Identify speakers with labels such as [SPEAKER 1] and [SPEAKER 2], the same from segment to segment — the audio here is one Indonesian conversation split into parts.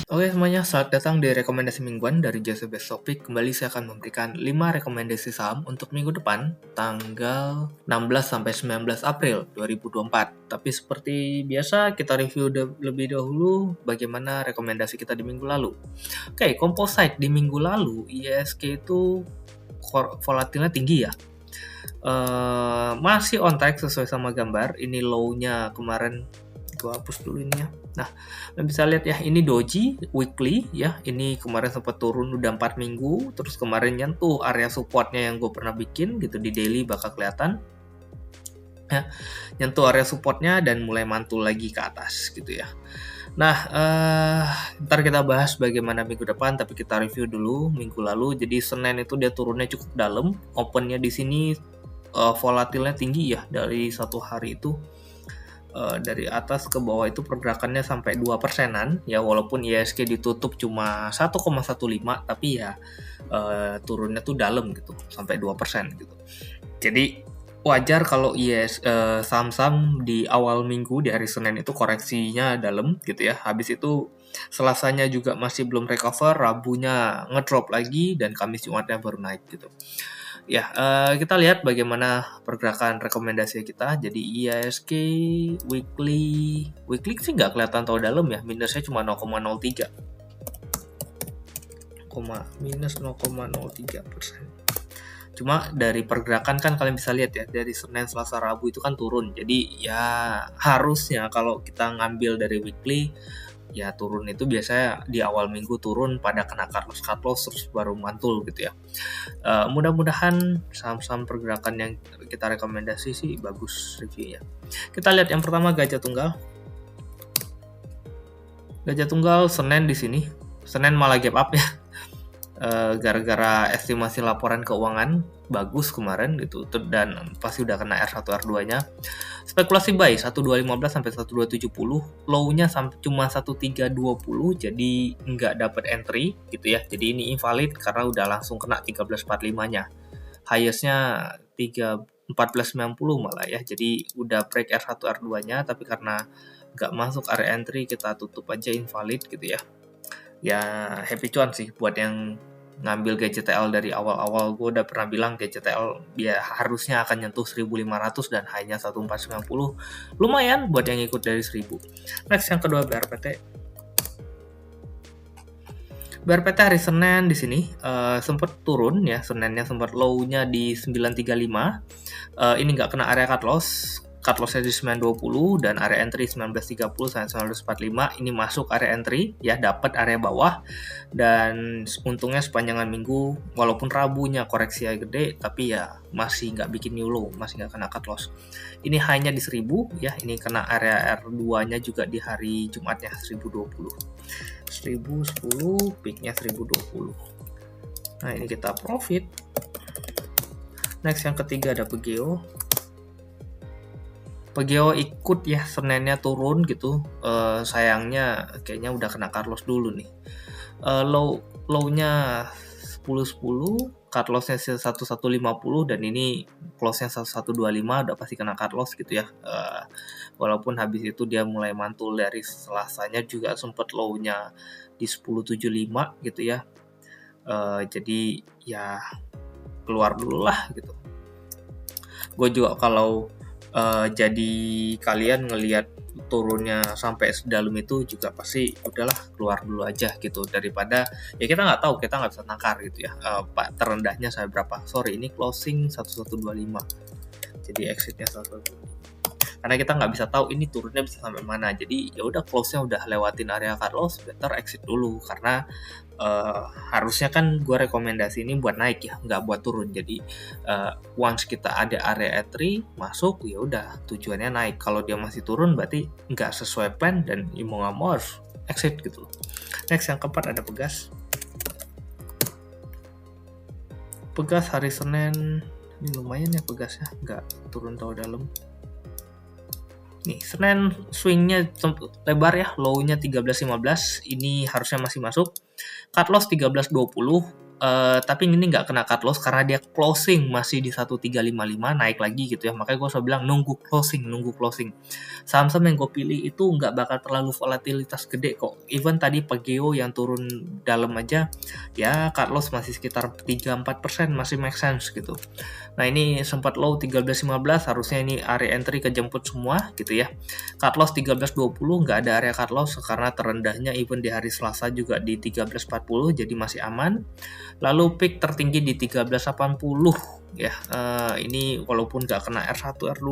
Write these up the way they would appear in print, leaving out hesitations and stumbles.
[SPEAKER 1] Oke semuanya, selamat datang di rekomendasi mingguan dari Jasa Best Topic. Kembali saya akan memberikan 5 rekomendasi saham untuk minggu depan, tanggal 16 sampai 19 April 2024. Tapi seperti biasa, kita review lebih dahulu bagaimana rekomendasi kita di minggu lalu. Oke, composite di minggu lalu, ISG itu volatilnya tinggi ya. Masih on track sesuai sama gambar. Ini low-nya kemarin, gue hapus dulu ini ya. Nah, bisa lihat ya, ini doji weekly ya. Ini kemarin sempat turun udah 4 minggu, terus kemarin nyentuh area supportnya yang gue pernah bikin gitu di daily bakal kelihatan. Ya, nyentuh area supportnya dan mulai mantul lagi ke atas gitu ya. Nah, ntar kita bahas bagaimana minggu depan, tapi kita review dulu minggu lalu. Jadi Senin itu dia turunnya cukup dalam, opennya di sini volatilnya tinggi ya, dari satu hari itu dari atas ke bawah itu pergerakannya sampai 2%-an ya, walaupun ISG ditutup cuma 1,15 tapi ya turunnya tuh dalam gitu sampai 2% gitu. Jadi wajar kalau saham-saham di awal minggu di hari Senin itu koreksinya dalam gitu ya. Habis itu Selasanya juga masih belum recover, Rabunya ngedrop lagi, dan Kamis Jumatnya baru naik gitu. Ya, kita lihat bagaimana pergerakan rekomendasi kita. Jadi IISG weekly sih nggak kelihatan terlalu dalam ya, minusnya cuma 0,03, minus 0,03%. Cuma dari pergerakan kan kalian bisa lihat ya, dari Senin, Selasa, Rabu itu kan turun. Jadi ya harusnya kalau kita ngambil dari weekly, ya turun itu biasanya di awal minggu turun pada kena cut loss terus baru mantul gitu ya. Mudah-mudahan saham-saham pergerakan yang kita rekomendasi sih bagus reviewnya. Kita lihat yang pertama Gajah Tunggal. Gajah Tunggal Senin di sini. Senin malah gap up ya. Gara-gara estimasi laporan keuangan bagus kemarin gitu, dan pasti udah kena R1 R2-nya. Spekulasi buy 1215 sampai 1270, low-nya cuma 1320, jadi nggak dapat entry gitu ya. Jadi ini invalid karena udah langsung kena 1345-nya. Highest-nya 1490 malah ya. Jadi udah break R1 R2-nya, tapi karena nggak masuk area entry kita tutup aja invalid gitu ya. Ya happy cuan sih buat yang ngambil GJTL dari awal-awal. Gue udah pernah bilang GJTL dia harusnya akan nyentuh 1500 dan hanya 1490. Lumayan buat yang ikut dari 1000. Next yang kedua BRPT. BRPT hari Senin di sini sempat turun ya, Seninnya sempat low-nya di 935. Ini nggak kena area cut loss-nya di 920 dan area entry 1930 sampai 1945. Ini masuk area entry ya, dapat area bawah, dan untungnya sepanjangan minggu walaupun Rabunya koreksi gede tapi ya masih nggak bikin new low, masih nggak kena cut loss. Ini hanya di 1000 ya, ini kena area R2-nya juga di hari Jumatnya 1020. 1010 peaknya 1020. Nah ini kita profit. Next yang ketiga ada Pegeo ikut ya, Seninnya turun gitu. Sayangnya kayaknya udah kena cut loss dulu nih. Low-nya 1010, cut loss-nya 1150, dan ini close-nya 1125, udah pasti kena cut loss gitu ya. Walaupun habis itu dia mulai mantul dari Selasanya juga sempat low-nya di 1075 gitu ya. Jadi ya keluar dulu lah gitu. Gue juga kalau jadi kalian ngelihat turunnya sampai sedalam itu juga pasti udahlah keluar dulu aja gitu, daripada ya kita nggak tahu, kita nggak bisa nakar gitu ya. Terendahnya sampai berapa? Sorry, ini closing 1125, jadi exitnya 1125. Karena kita nggak bisa tahu ini turunnya bisa sampai mana. Jadi ya udah, close-nya udah lewatin area cut loss, better exit dulu, karena harusnya kan gue rekomendasi ini buat naik ya, nggak buat turun. Jadi once kita ada area entry masuk, ya udah tujuannya naik. Kalau dia masih turun berarti nggak sesuai plan, dan mau nggak mau harus exit gitu. Next yang keempat ada Pegas. Pegas hari Senin ini lumayan ya, Pegasnya nggak turun terlalu dalam. Nih, Senin swingnya lebar ya, low-nya 13.15, ini harusnya masih masuk. Cut loss 13.20, tapi ini nggak kena cut loss karena dia closing masih di 1355 naik lagi gitu ya. Makanya gue selalu bilang nunggu closing. Saham-saham yang gue pilih itu nggak bakal terlalu volatilitas gede kok. Even tadi Pageo yang turun dalam aja ya cut loss masih sekitar 3-4%, masih make sense gitu. Nah ini sempat low 13.15, harusnya ini area entry kejemput semua gitu ya. Cut loss 13.20, nggak ada area cut loss karena terendahnya even di hari Selasa juga di 13.40, jadi masih aman. Lalu peak tertinggi di 13.80 ya. Ini walaupun nggak kena R1 R2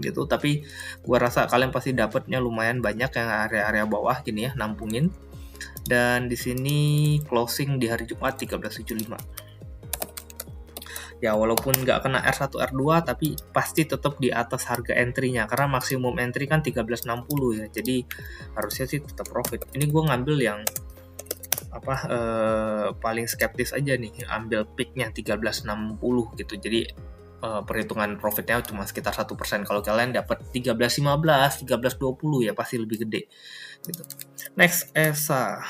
[SPEAKER 1] gitu, tapi gua rasa kalian pasti dapatnya lumayan banyak yang area-area bawah gini ya, nampungin. Dan di sini closing di hari Jumat 13.75. Ya walaupun nggak kena R1 R2 tapi pasti tetap di atas harga entry-nya karena maksimum entry kan 13.60 ya. Jadi harusnya sih tetap profit. Ini gue ngambil yang paling skeptis aja nih, ambil peaknya 13.60 gitu. Jadi perhitungan profitnya cuma sekitar 1%. Kalau kalian dapat 13.15, 13.20 ya pasti lebih gede gitu. Next, ESA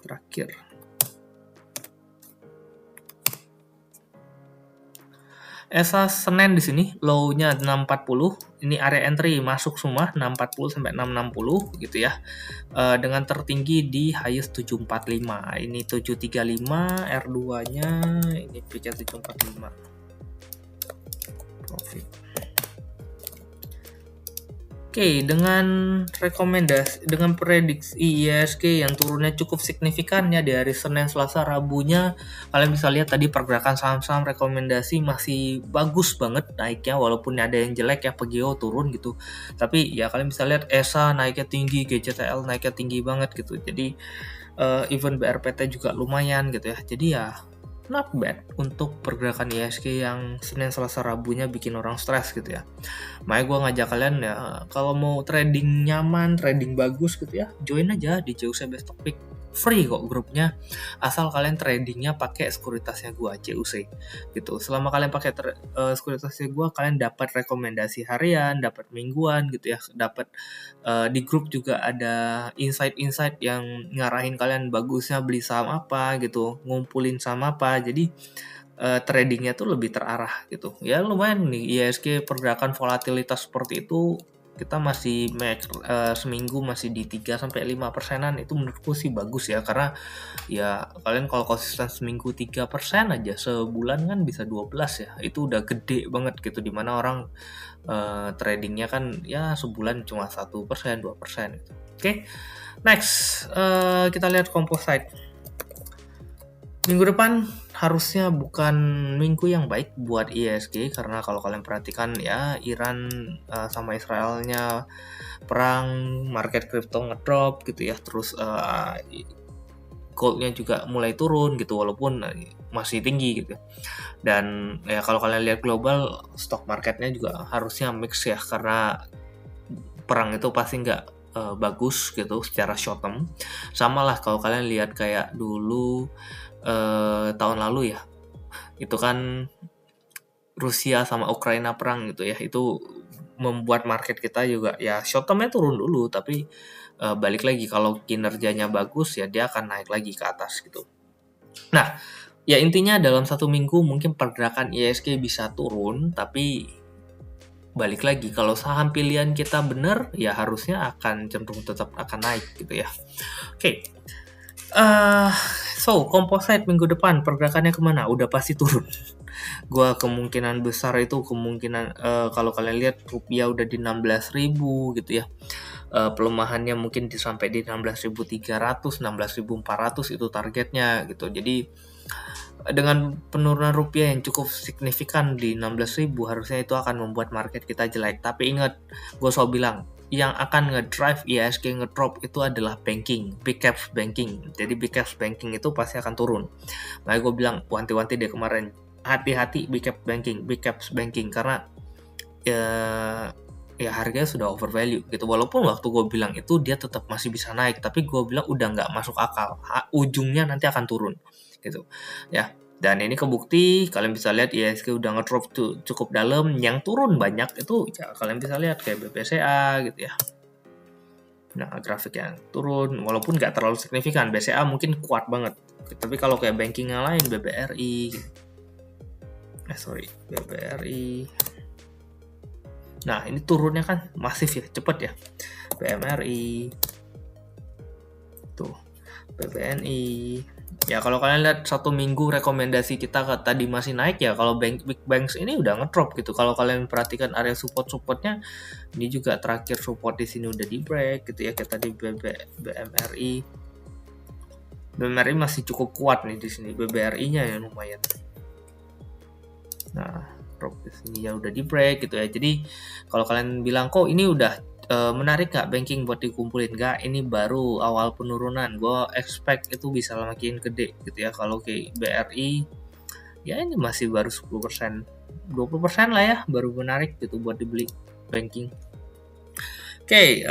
[SPEAKER 1] terakhir. ESA Senin di sini low-nya 640, ini area entry masuk semua 640 sampai 660 gitu ya. Dengan tertinggi di highest 745. Ini 735, R2-nya ini peak 745. Profit. Oke, dengan rekomendasi, dengan prediksi IISG yang turunnya cukup signifikan ya di hari Senin, Selasa, Rabunya, kalian bisa lihat tadi pergerakan saham-saham rekomendasi masih bagus banget naiknya, walaupun ada yang jelek ya, Pageo turun gitu. Tapi ya kalian bisa lihat ESA naiknya tinggi, GCTL naiknya tinggi banget gitu. Jadi even BRPT juga lumayan gitu ya. Jadi ya not bad untuk pergerakan IISG yang Senin, Selasa, Rabunya bikin orang stres gitu ya. Makanya gue ngajak kalian ya, kalau mau trading nyaman, trading bagus gitu ya, join aja di CUC Best Topic. Free kok grupnya, asal kalian tradingnya pakai sekuritasnya gue, CUC gitu. Selama kalian pakai sekuritasnya gue, kalian dapat rekomendasi harian, dapat mingguan gitu ya, dapat di grup juga ada insight-insight yang ngarahin kalian bagusnya beli saham apa gitu, ngumpulin saham apa. Jadi tradingnya tuh lebih terarah gitu. Ya lumayan nih IISG pergerakan volatilitas seperti itu, kita masih seminggu masih di 3-5%-an, itu menurutku sih bagus ya, karena ya kalian kalau konsisten seminggu 3% aja, sebulan kan bisa 12 ya, itu udah gede banget gitu, dimana orang tradingnya kan ya sebulan cuma 1%, 2% gitu. Oke, next kita lihat composite. Minggu depan harusnya bukan minggu yang baik buat IISG, karena kalau kalian perhatikan ya Iran sama Israelnya perang, market crypto ngedrop gitu ya, terus goldnya juga mulai turun gitu walaupun masih tinggi gitu. Dan ya kalau kalian lihat global stock marketnya juga harusnya mix ya, karena perang itu pasti nggak bagus gitu secara short term. Sama lah kalau kalian lihat kayak dulu tahun lalu ya, itu kan Rusia sama Ukraina perang gitu ya, itu membuat market kita juga ya short termnya turun dulu, tapi balik lagi kalau kinerjanya bagus ya dia akan naik lagi ke atas gitu. Nah ya intinya dalam satu minggu mungkin pergerakan IISG bisa turun, tapi balik lagi kalau saham pilihan kita benar ya harusnya akan cenderung tetap akan naik gitu ya. Oke. So, composite minggu depan pergerakannya kemana? Udah pasti turun. Gua kemungkinan besar itu kalau kalian lihat rupiah udah di 16.000 gitu ya. Pelemahannya mungkin sampai di 16.300, 16.400 itu targetnya gitu. Jadi dengan penurunan rupiah yang cukup signifikan di 16.000 harusnya itu akan membuat market kita jelek. Tapi ingat, gue selalu bilang yang akan ngedrive IISG ngedrop itu adalah banking, big caps banking. Jadi big caps banking itu pasti akan turun. Makanya gue bilang wanti-wanti deh kemarin, hati-hati big caps banking karena ya harganya sudah overvalue gitu. Walaupun waktu gue bilang itu dia tetap masih bisa naik, tapi gue bilang udah nggak masuk akal. Ujungnya nanti akan turun gitu ya. Dan ini kebukti, kalian bisa lihat IISG udah ngedrop tuh cukup dalam, yang turun banyak itu ya kalian bisa lihat kayak BPCA gitu ya. Nah, grafiknya turun walaupun nggak terlalu signifikan. BCA mungkin kuat banget. Tapi kalau kayak banking yang lain, BBRI, BBRI. Nah, ini turunnya kan masif ya, cepet ya. BMRI, tuh, BBNI. Ya kalau kalian lihat 1 minggu rekomendasi kita tadi masih naik ya, kalau big banks ini udah ngedrop gitu. Kalau kalian perhatikan area supportnya, ini juga terakhir support di sini udah di break gitu ya, kayak tadi BMRI. BMRI masih cukup kuat nih di sini, BBRI-nya ya lumayan. Nah, drop di sini ya udah di break gitu ya. Jadi kalau kalian bilang kok ini udah menarik nggak banking buat dikumpulin, nggak, ini baru awal penurunan. Gue expect itu bisa makin gede gitu ya. Kalau kayak BRI ya ini masih baru 10%, 20% lah ya, baru menarik gitu buat dibeli banking. Oke,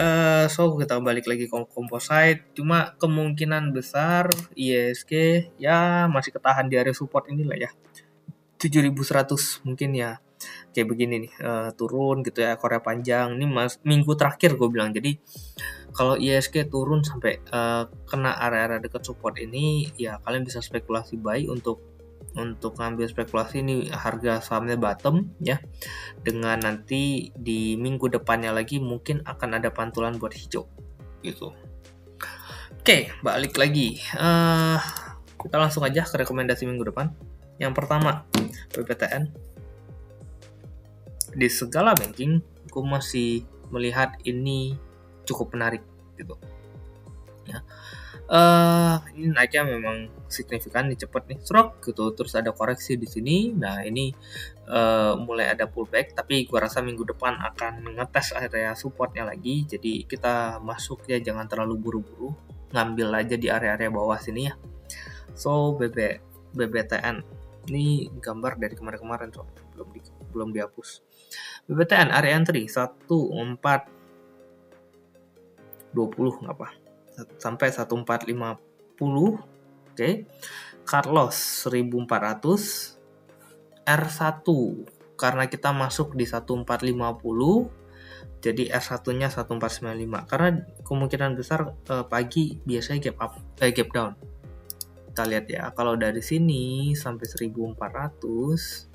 [SPEAKER 1] so kita balik lagi ke composite. Cuma kemungkinan besar ISG ya masih ketahan di area support inilah ya, 7.100 mungkin ya. Kayak begini nih, turun gitu ya, Korea panjang. Ini minggu terakhir gue bilang. Jadi kalau ISG turun sampai kena area-area dekat support ini, ya kalian bisa spekulasi buy untuk ngambil spekulasi ini harga sahamnya bottom ya. Dengan nanti di minggu depannya lagi mungkin akan ada pantulan buat hijau gitu. Oke, balik lagi. Kita langsung aja ke rekomendasi minggu depan. Yang pertama, PPTN. Di segala banking, aku masih melihat ini cukup menarik gitu. Ya. Ini naiknya memang signifikan nih, cepet nih, stroke gitu. Terus ada koreksi di sini. Nah ini mulai ada pullback, tapi gua rasa minggu depan akan ngetes area supportnya lagi. Jadi kita masuk ya, jangan terlalu buru-buru, ngambil aja di area-area bawah sini ya. So BBTN ini gambar dari kemarin-kemarin tuh, belum dihapus. BBTN area entry 1420 apa sampai 1450. Oke. Cut loss 1400. R1 karena kita masuk di 1450, jadi R1-nya 1495. Karena kemungkinan besar pagi biasanya gap down. Kita lihat ya, kalau dari sini sampai 1400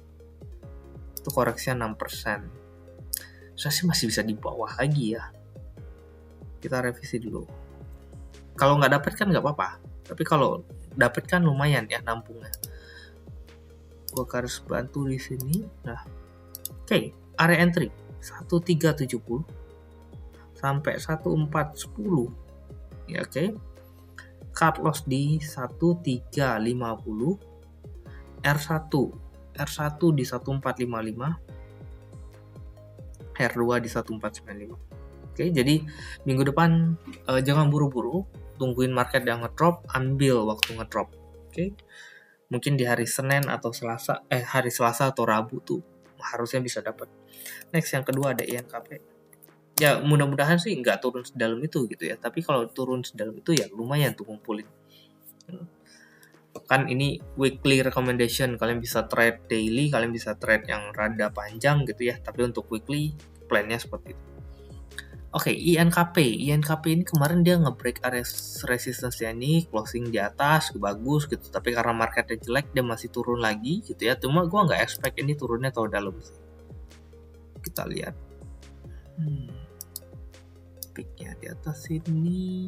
[SPEAKER 1] itu koreksinya 6%. Saya sih masih bisa di bawah lagi ya. Kita revisi dulu. Kalau nggak dapet kan nggak apa-apa. Tapi kalau dapet kan lumayan ya nampungnya. Gua harus bantu di sini. Nah, oke, area entry 1370 sampai 1410. Ya oke. Cut loss di 1350. R1 di 1455. R2 di 1495. Oke, jadi minggu depan jangan buru-buru, tungguin market yang ngedrop, ambil waktu ngedrop. Oke. Mungkin di hari Senin atau hari Selasa atau Rabu tuh harusnya bisa dapat. Next yang kedua ada INKP. Ya mudah-mudahan sih nggak turun sedalam itu gitu ya. Tapi kalau turun sedalam itu ya lumayan tuh ngumpulin. Kan ini weekly recommendation, kalian bisa trade daily, kalian bisa trade yang rada panjang gitu ya. Tapi untuk weekly plannya seperti itu. Oke, INKP ini kemarin dia nge-break area resistance-nya nih, closing di atas, bagus gitu. Tapi karena marketnya jelek, dia masih turun lagi gitu ya. Cuma gue nggak expect ini turunnya terlalu dalam sih. Kita lihat. Peak-nya di atas sini.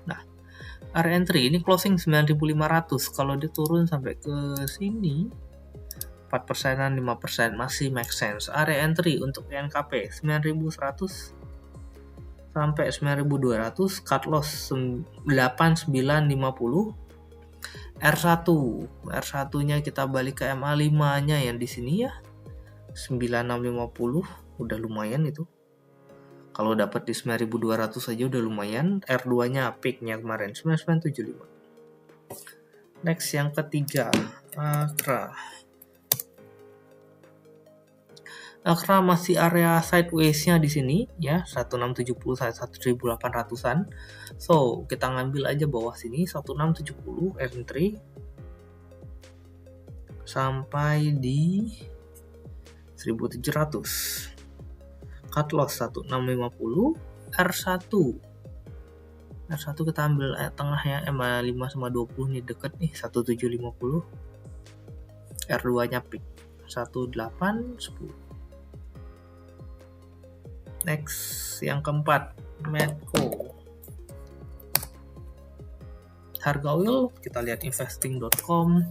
[SPEAKER 1] Nah, area entry ini closing 9.500. Kalau dia turun sampai ke sini, 4%-an, 5% masih make sense. Area entry untuk INKP 9.100 sampai 9.200, cut loss 8.950. R1-nya kita balik ke MA5-nya yang di sini ya. 9.650 udah lumayan itu. Kalau dapat di 9.200 aja udah lumayan. R2-nya peak-nya kemarin 9.975. Next yang ketiga, Akra masih area sideways-nya di sini ya, 1670 1800-an. So, kita ngambil aja bawah sini 1670 entry sampai di 1700. cut loss 1650, R1 kita ambil tengah ya, EMA 5 sama 20 nih deket nih, 1750. R2 nya pick 1810. Next, yang keempat, Medco. Harga oil kita lihat investing.com.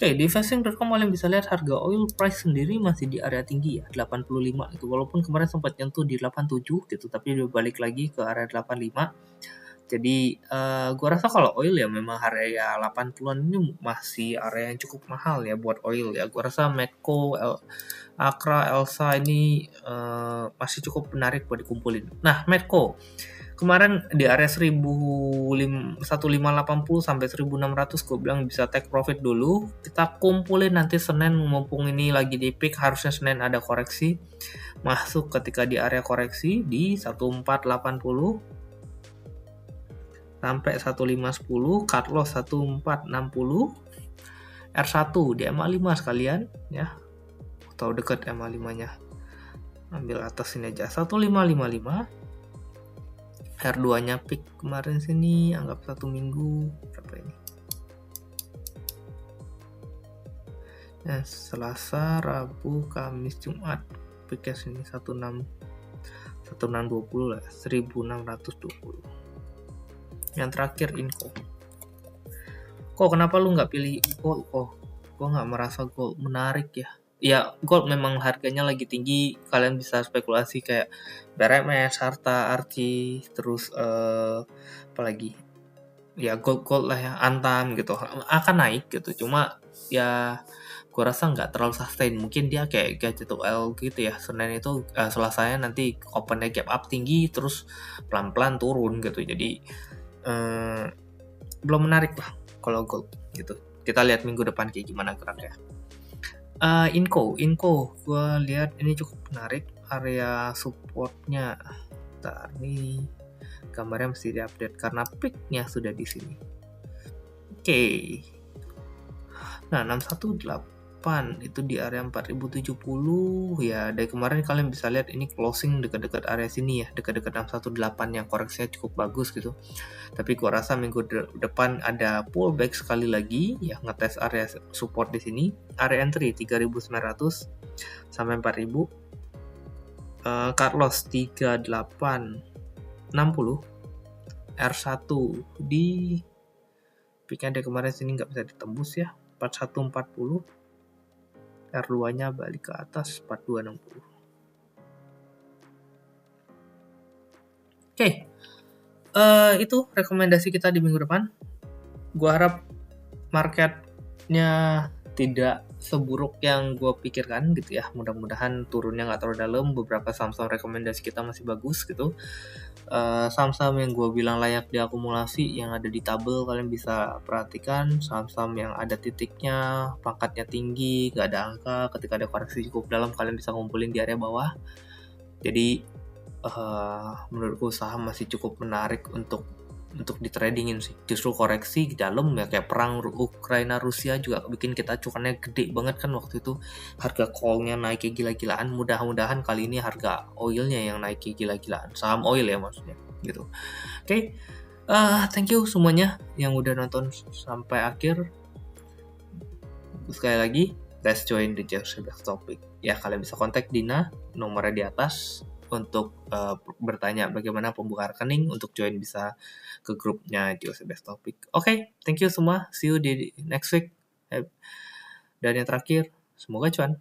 [SPEAKER 1] Oke, di investing.com kalian bisa lihat harga oil price sendiri masih di area tinggi ya, 85 itu. Walaupun kemarin sempat nyentuh di 87 gitu, tapi dia balik lagi ke area 85. Jadi gua rasa kalau oil ya memang area 80-an ini masih area yang cukup mahal ya buat oil ya. Gua rasa Medco, Akra, Elsa ini masih cukup menarik buat dikumpulin. Nah, Medco kemarin di area 1580 sampai 1600 gue bilang bisa take profit dulu. Kita kumpulin nanti Senin, mumpung ini lagi di peak, harusnya Senin ada koreksi. Masuk ketika di area koreksi di 1480 sampai 1510, cut loss 1460. R1 di MA5 sekalian ya. Atau dekat MA5-nya. Ambil atas ini aja 1555. R2-nya peak kemarin sini, anggap 1 minggu, berapa ini? Nah, Selasa, Rabu, Kamis, Jumat, peaknya sini 1620 lah, 1620. Yang terakhir Inco. Kok kenapa lu nggak pilih gold? Kok nggak merasa gold menarik ya? Ya, gold memang harganya lagi tinggi, kalian bisa spekulasi kayak BRMS, Harta, Archie, terus apalagi ya gold lah ya, Antam gitu akan naik gitu, cuma ya gue rasa nggak terlalu sustain. Mungkin dia kayak gadget L gitu ya, Senin itu Selasanya nanti opennya gap up tinggi terus pelan-pelan turun gitu, jadi belum menarik lah kalau gold gitu. Kita lihat minggu depan kayak gimana geraknya. Inco, gue lihat ini cukup menarik, area supportnya. Bentar nih, gambarnya mesti diupdate karena peaknya sudah di sini. Oke. Nah, 618 itu di area 4070 ya. Dari kemarin kalian bisa lihat ini closing dekat-dekat area sini ya, dekat-dekat 618 yang koreksinya cukup bagus gitu. Tapi gua rasa minggu depan ada pullback sekali lagi ya, ngetes area support di sini. Area entry 3900 sampai 4000. Cut loss 3860. R1 di peaknya dari kemarin sini nggak bisa ditembus ya, 4140. R2-nya balik ke atas 4260. Oke. Itu rekomendasi kita di minggu depan. Gua harap marketnya tidak seburuk yang gue pikirkan gitu ya. Mudah-mudahan turunnya nggak terlalu dalam. Beberapa saham-saham rekomendasi kita masih bagus gitu. Saham-saham yang gue bilang layak diakumulasi yang ada di tabel kalian bisa perhatikan. Saham-saham yang ada titiknya, pangkatnya tinggi, nggak ada angka. Ketika ada koreksi cukup dalam, kalian bisa ngumpulin di area bawah. Jadi menurutku saham masih cukup menarik untuk di tradingin sih. Justru koreksi di dalam ya, kayak perang Ukraina Rusia juga bikin kita cuannya gede banget kan waktu itu, harga call-nya naik kayak gila-gilaan. Mudah-mudahan kali ini harga oilnya yang naik kayak gila-gilaan, saham oil ya maksudnya gitu. Oke. Thank you semuanya yang udah nonton sampai akhir. Sekali lagi, let's join the Joseph's Topic ya. Kalian bisa kontak Dina, nomornya di atas, untuk bertanya bagaimana pembuka rekening. Untuk join bisa ke grupnya Joseph's Topic. Oke, thank you semua. See you di next week. Dan yang terakhir, semoga cuan.